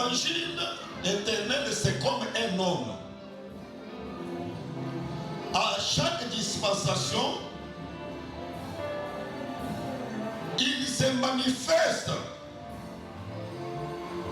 l'évangile éternel, c'est comme un homme. À chaque dispensation, il se manifeste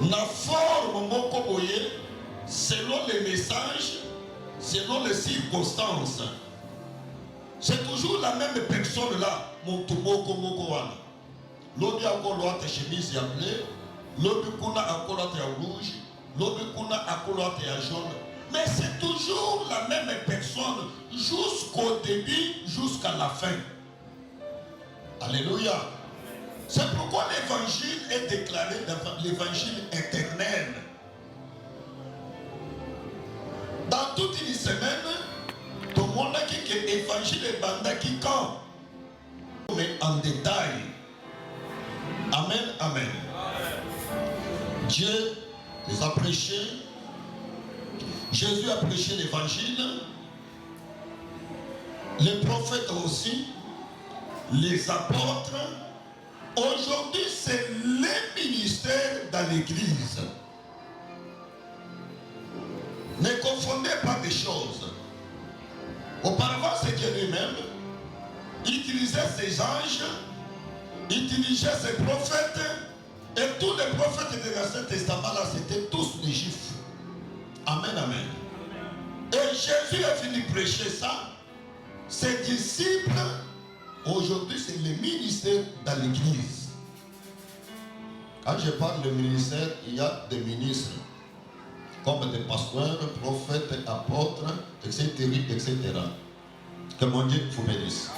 dans la forme mokoboye selon les messages, selon les circonstances. C'est toujours la même personne là, mon tumoko mokowana. L'obi a encore ta chemise ya bleu, l'obi kuna a encore ta rouge, l'obi kuna a encore ta jaune. Mais c'est toujours la même personne jusqu'au début, jusqu'à la fin. Alléluia. C'est pourquoi l'évangile est déclaré l'évangile éternel. Dans toute une semaine, tout le monde a dit que l'évangile est bandaki quand? Mais en détail. Amen, amen. Dieu les a prêchés. Jésus a prêché l'évangile. Les prophètes aussi. Les apôtres. Aujourd'hui, c'est le ministère dans l'église. Ne confondez pas des choses. Auparavant, c'est Dieu lui-même. Il utilisait ses anges, il utilisait ses prophètes, et tous les prophètes de l'Ancien Testament, là, c'était tous des Juifs. Amen, amen. Et Jésus est venu prêcher ça. Ses disciples, aujourd'hui, c'est le ministère dans l'église. Quand je parle de ministère, il y a des ministres, comme des pasteurs, prophètes, apôtres, etc., etc. Que mon Dieu vous bénisse.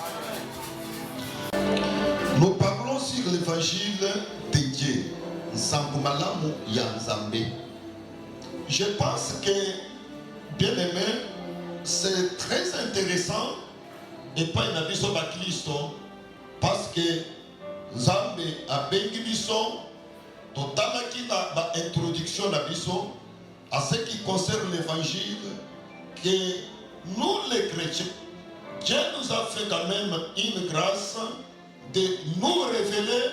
Nous parlons sur l'évangile de Dieu. Je pense que, bien aimé, c'est très intéressant et pas une abisso Christo parce que Zambé a béni biso totalaki na introduction d'abisso à ce qui concerne l'évangile que nous les chrétiens, Dieu nous a fait quand même une grâce de nous révéler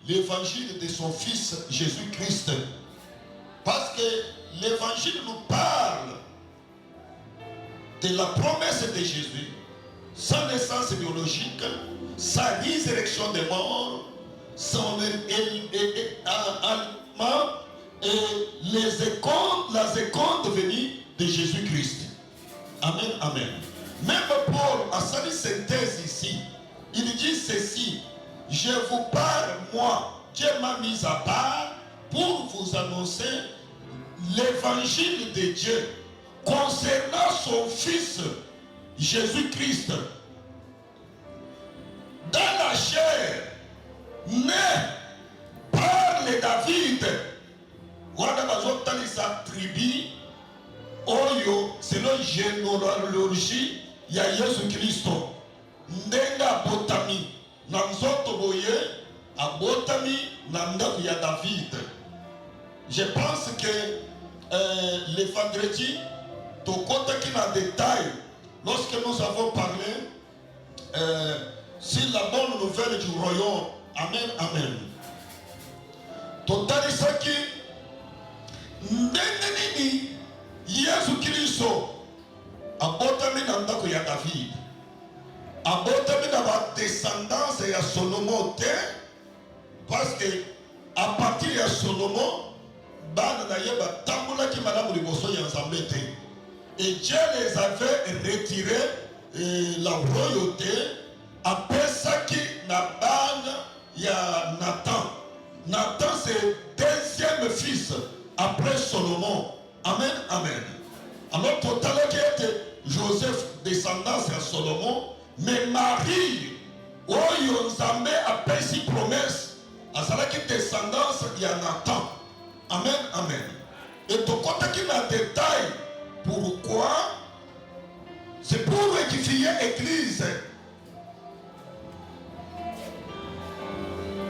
l'évangile de son Fils Jésus-Christ. Parce que l'évangile nous parle de la promesse de Jésus, sa naissance biologique, sa résurrection des morts, son allemand et la seconde venue de Jésus-Christ. Amen, amen. Même Paul a sa synthèse ici. Il dit ceci: je vous parle, moi, Dieu m'a mis à part pour vous annoncer l'évangile de Dieu concernant son Fils Jésus-Christ. Dans la chair, né par les David, wana bazotalisa tribu oyo selon généalogie ya Yesu Kristo ndenge abotami na nzoto boye abotami na ndako ya David. Je pense que le vendredi tokotaki na détail lorsque nous avons parlé sur la bonne nouvelle du royaume. Amen, amen. Totalisaki ndenge nini Yesu Kristo abotami na ndako ya David, abotami na ba descendance ya Solomo te, parce que à partir ya Solomo bana na ye batambolaki malamu liboso ya Nzambe te, et Dieu les avait retiré la royauté apesaki na bana ya Nathan. Nathan c'est deuxième fils après Solomon. Amen, amen. Alors totalement qui était Joseph descendance à Solomon, mais Marie oyo Nzambe a si promesse à cela qui descendance il y a Nathan. Amen, amen. Et tout côté qui m'a détail pourquoi c'est pour édifier l'église.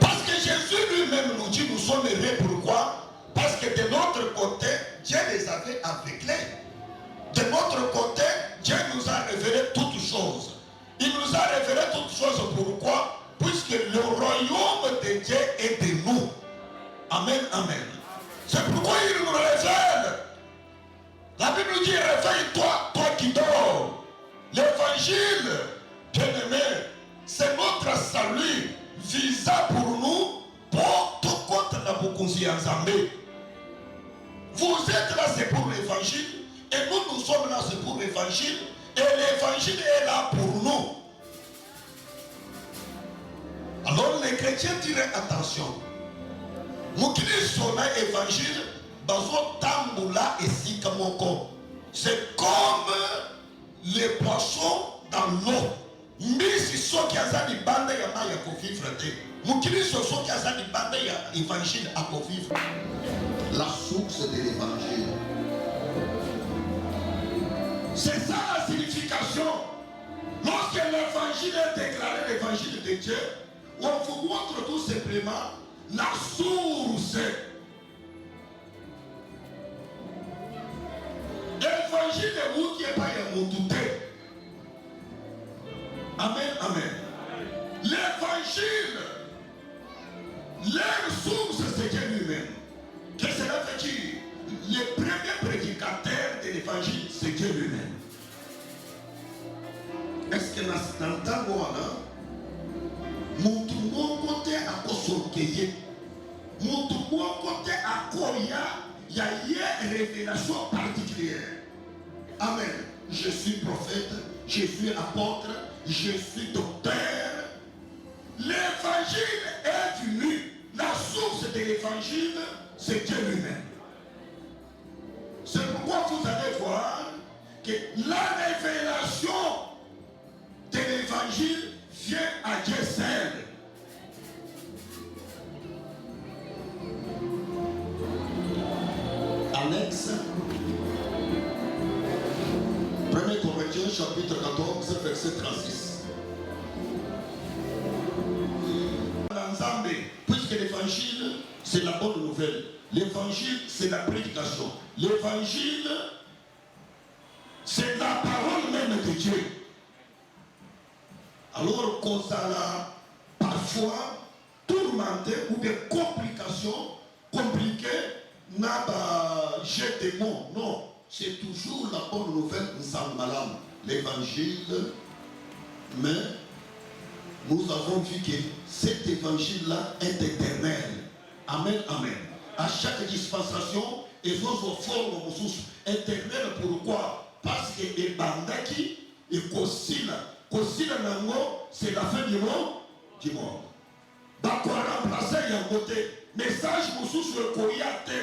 Parce que Jésus lui-même nous dit nous sommes heureux. Pourquoi? Parce que de notre côté, Dieu les avait aveuglés. De notre côté, Dieu nous a révélé toutes choses. Il nous a révélé toutes choses. Pourquoi? Puisque le royaume de Dieu est de nous. Amen, amen. C'est pourquoi il nous dit réveille-toi, toi qui dors. L'évangile, bien-aimé, c'est notre salut visa pour nous, pour tout compte na bokonzi ya Nzambe. Vous êtes là, c'est pour l'évangile, et nous sommes là, c'est pour l'évangile, et l'évangile est là pour nous. Alors les chrétiens diraient attention. Mokili sona évangile, bazo tamboula et sikamoko. C'est comme les poissons dans l'eau. Mais si ceux qui ont des bandes ya ma ya vivre te. Mokili ceux qui ont des bandes ya évangile à vivre. La source de l'évangile. C'est ça la signification. Lorsque l'évangile est déclaré, l'évangile de Dieu, on vous montre tout simplement la source. L'évangile est vous qui est pas un douté. Amen, amen. L'évangile, leur source, c'est Dieu lui-même. Qu'est-ce que cela veut dire? Le premier prédicateur de l'évangile, c'est Dieu lui-même. Est-ce que dans le temps où mon côté à Kosokeye, mon côté à Koya, il y a une révélation particulière. Amen. Je suis prophète, je suis apôtre, je suis docteur. L'évangile est venu. La source de l'évangile, c'est Dieu lui-même. C'est pourquoi vous allez voir que la révélation de l'évangile vient à Dieu seul. Annexe 1 Corinthiens chapitre 14 verset 36. Puisque l'évangile c'est la bonne nouvelle, l'évangile c'est la prédication, l'évangile c'est la parole même de Dieu. Alors qu'on a parfois tourmenté ou des complications compliquées, n'a pas jeté des mots. Non, c'est toujours la bonne nouvelle de l'évangile. Mais nous avons vu que cet évangile-là est éternel. Amen, amen. À chaque dispensation, et vos formes éternelles. Pourquoi? Parce que les bandaki et Kosila nango, c'est la fin du monde. Bakwa remplacer Yangote. Message Moussous le Koyate.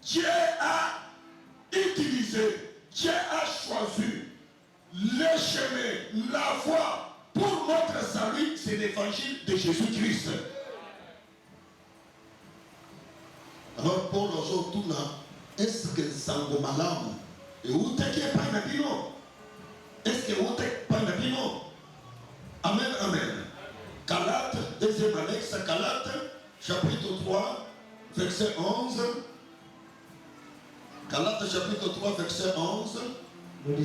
Dieu a utilisé, Dieu a choisi le chemin, la voie pour notre salut, c'est l'évangile de Jésus-Christ. Alors Paul aujourd'hui, est-ce que Sangomalam et où t'es qui est pas nabino? Est-ce que où t'es pas nabino? Amen, amen. Galates, deuxième annexe, Galates, chapitre 3, verset 11. Galates, chapitre 3, verset 11. Même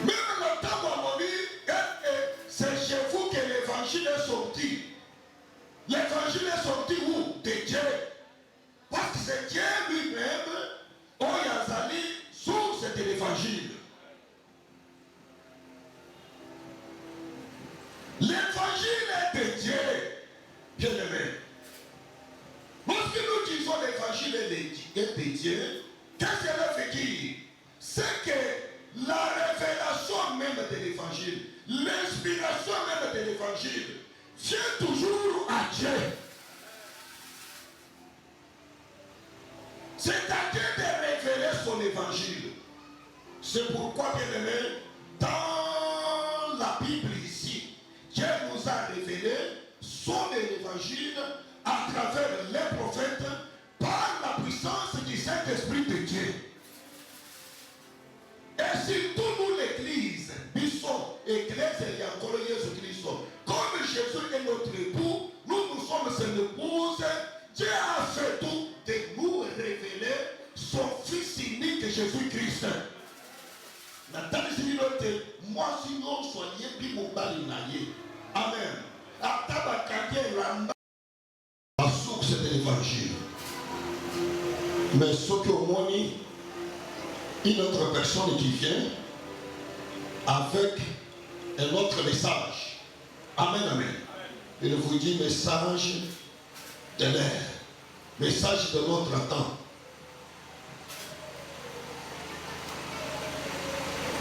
le temps où on dit, c'est chez vous que l'évangile est sorti. L'évangile est sorti où? De Dieu. Parce que c'est Dieu lui-même, Oyazali, source de l'évangile. L'évangile est de Dieu, bien aimé. Lorsque nous disons l'évangile est de Dieu, qu'est-ce que cela veut dire? C'est que la révélation même de l'évangile, l'inspiration même de l'évangile, vient toujours à Dieu. C'est à Dieu de révéler son évangile. C'est pourquoi, bien aimé, dans la Bible ici, Dieu nous a révélé son évangile à travers les prophètes par la puissance du Saint-Esprit de Dieu. Et surtout nous l'église, Bisson, Église et encore Jésus-Christ, comme Jésus est notre époux, nous sommes son épouse, Dieu a fait tout de nous révéler son Fils unique Jésus-Christ. Moi sinon soyez bimobali naye. Amen. La source de l'évangile. Mais ce que moi une autre personne qui vient avec un autre message. Amen, amen. Il vous dit message de l'air, message de notre temps.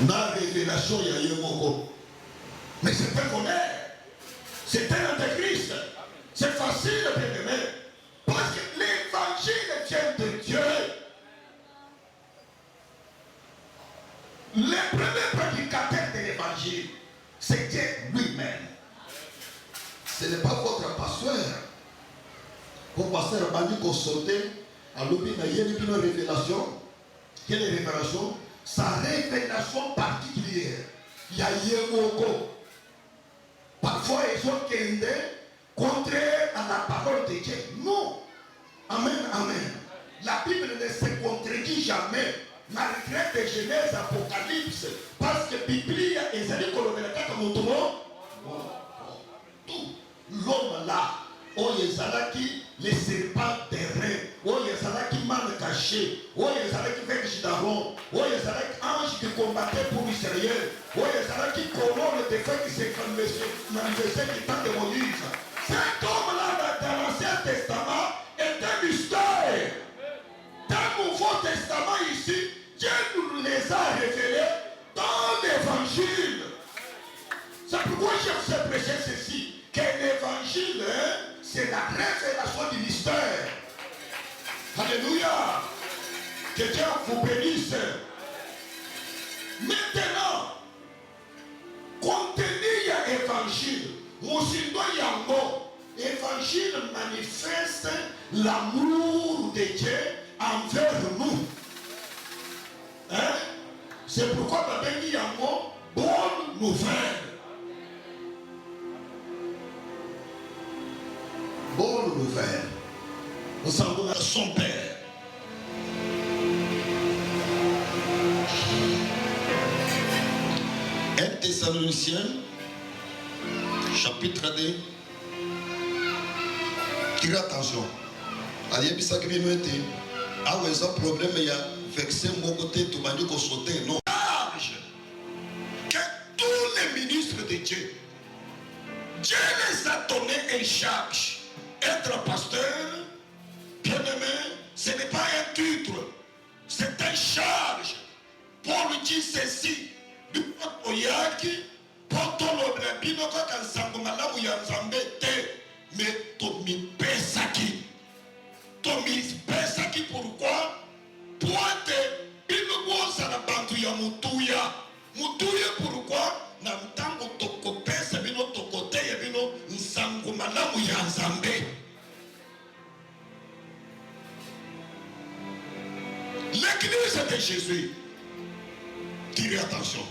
La révélation, il y a eu un mot. Mais c'est un honneur. C'est un antéchrist. C'est facile, bien aimé. Parce que l'évangile vient de Dieu. Le premier prédicateur de l'évangile, c'est Dieu lui-même. Ce n'est pas votre pasteur. Votre pasteur a dit qu'on sautait à l'opinion, il y a une révélation. Quelle révélation? Sa révélation particulière. Il y a eu parfois ils ont été contraire à la parole de Dieu. Non. Amen, amen. La Bible ne se contredit jamais. Malgré de Genèse, Apocalypse. Parce que la Bible est comme tout. L'homme là, oh Yezalaki, les serpents terrains, oh Yezalaki mal caché, oh Yezalaki verge d'Aaron, oh Yezalaki ange qui combattait pour Israël, oh Yezalaki colonne de feu qui s'est manifesté du temps de Moïse. Cet homme-là dans l'Ancien Testament est un mystère. Dans le Nouveau Testament ici, Dieu nous les a révélés dans l'Évangile. C'est pourquoi je sais prêcher ceci, que l'Évangile, c'est la révélation du mystère. Alléluia. Que Dieu vous bénisse. Maintenant, contenu l'évangile, l'évangile manifeste l'amour de Dieu envers nous. Hein? C'est pourquoi la Bible dit un mot, bonne nouvelle. Bonne nouvelle. Nous sommes à son Père. Un Thessaloniciens, chapitre 2. Tirez attention. Allez, ça qui vient mettre. Ah ouais, ça problème, il y a vexé mon côté, tout m'a dit qu'on sautait. Non. Que tous les ministres de Dieu, Dieu les a donné une charge. Être pasteur, bien-aimé, ce n'est pas un titre, c'est une charge. Paul dit ceci, mais Tomi Pesaki. Tomi Pesaki pourquoi? Pointe, Binogo Sanabantu ya Mutuya. Mutuya pourquoi? Namtango toko pesa bino toko te ya bino nsango malamu ya Nzambe. L'église de Jésus, tirez attention.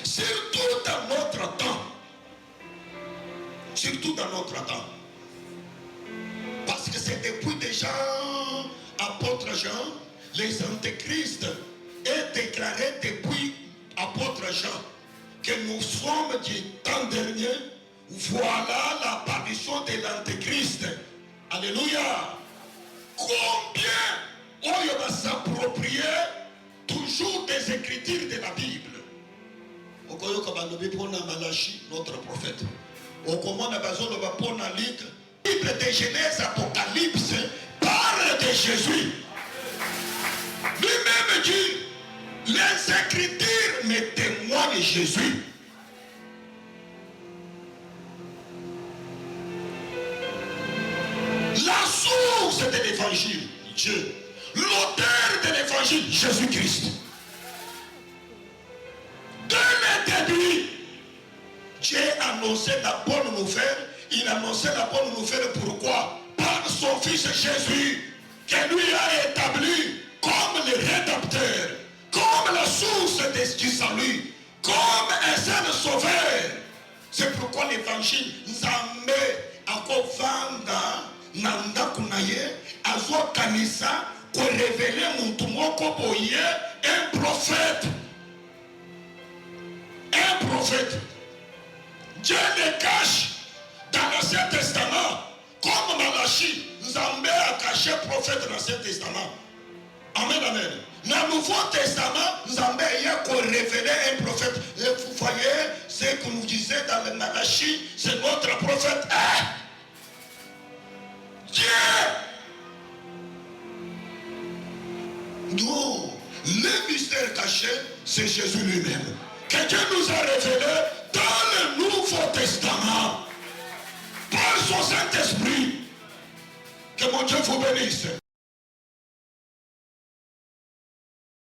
Surtout dans notre temps. Surtout dans notre temps. Parce que c'est depuis déjà apôtre Jean, les antéchrists est déclaré depuis apôtre Jean que nous sommes du temps dernier. Voilà l'apparition de l'antéchrist. Alléluia. Combien on va s'approprier toujours des écritures de la Bible. Notre prophète. Au commande à besoin de pour la Bible de Genèse, Apocalypse parle de Jésus. Lui-même dit, les écritures me témoignent de Jésus. La source de l'évangile, Dieu. L'auteur de l'évangile, Jésus-Christ. Dès le début, Dieu annonçait la bonne nouvelle. Il annonçait la bonne nouvelle pourquoi? Par son fils Jésus, qui lui a établi comme le rédempteur, comme la source du salut, comme un seul sauveur. C'est pourquoi l'évangile Nzambe akovanda nanda kunaye azo kanisa ko révéler muntu moko boye un prophète. Un prophète. Dieu le cache dans l'Ancien Testament comme Malachi. Nzambe a caché prophète dans l'Ancien Testament. Amen, Amen, amen. Dans le Nouveau Testament, nous avons révélé un prophète. Et vous voyez ce que nous disait dans le Malachie, c'est notre prophète. Dieu. Non, le mystère caché, c'est Jésus lui-même. Que Dieu nous a révélé dans le Nouveau Testament. Par son Saint-Esprit. Que mon Dieu vous bénisse.